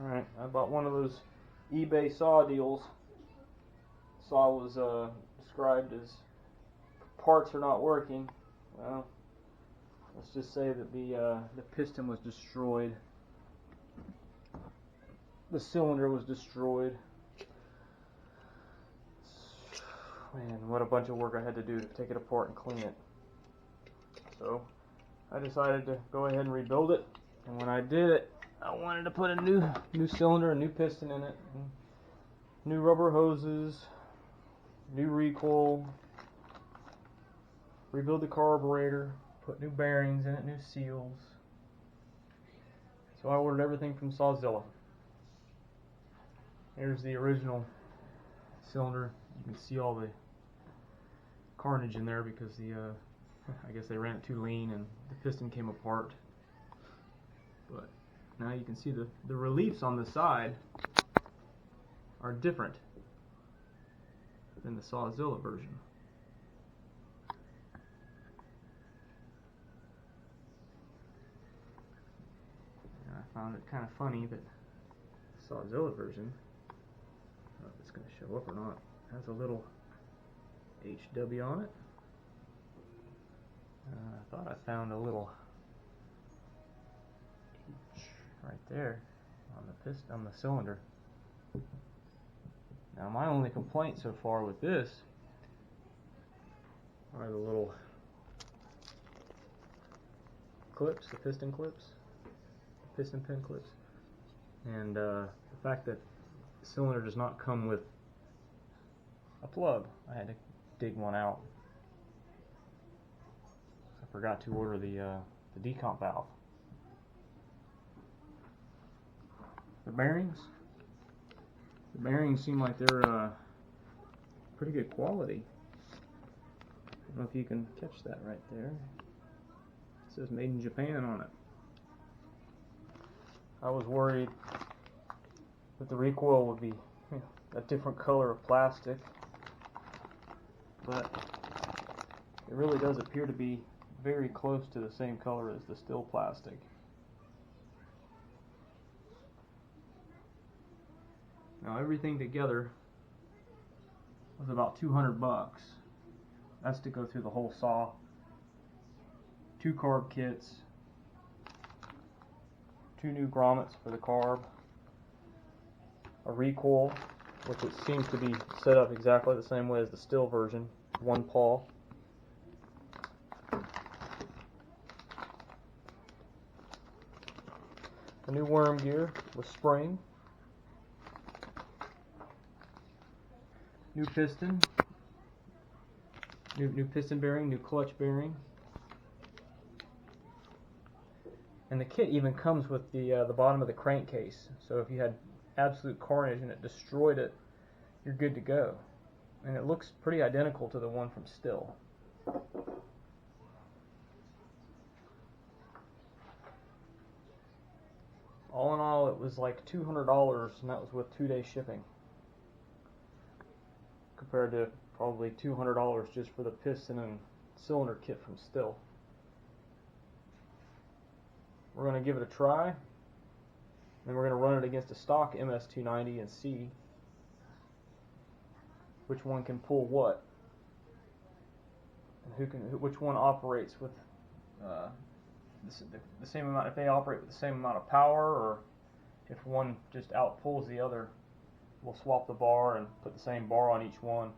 Alright, I bought one of those eBay saw deals. Saw was described as parts are not working. Well, let's just say that the piston was destroyed. The cylinder was destroyed. Man, what a bunch of work I had to do to take it apart and clean it. So I decided to go ahead and rebuild it, and when I did it, I wanted to put a new cylinder, a new piston in it, new rubber hoses, new recoil, rebuild the carburetor, put new bearings in it, new seals. So I ordered everything from Sawzilla. Here's the original cylinder. You can see all the carnage in there because I guess they ran it too lean and the piston came apart. But now you can see the reliefs on the side are different than the Sawzilla version. And I found it kind of funny that the Sawzilla version, I don't know if it's going to show up or not, has a little HW on it. I thought I found a little H right there on the piston, on the cylinder. Now my only complaint so far with this are the little clips, the piston clips, the piston pin clips, and the fact that the cylinder does not come with a plug. I had to dig one out. I forgot to order the decomp valve. The bearings seem like they're pretty good quality. I don't know if you can catch that right there. It says made in Japan on it. I was worried that the recoil would be a different color of plastic, but it really does appear to be very close to the same color as the Stihl plastic. Now everything together was about $200. That's to go through the whole saw. 2 carb kits, 2 new grommets for the carb, a recoil, which it seems to be set up exactly the same way as the Stihl version, 1 pawl. A new worm gear with spring, new piston, new piston bearing, new clutch bearing, and the kit even comes with the bottom of the crankcase. So if you had absolute carnage and it destroyed it, you're good to go. And it looks pretty identical to the one from Stihl. All in all, it was like $200, and that was with 2-day shipping, compared to probably $200 just for the piston and cylinder kit from Stihl. We're going to give it a try, and we're going to run it against a stock MS290 and see which one can pull what, and which one operates with the same amount, if they operate with the same amount of power, or if one just outpulls the other. We'll swap the bar and put the same bar on each one.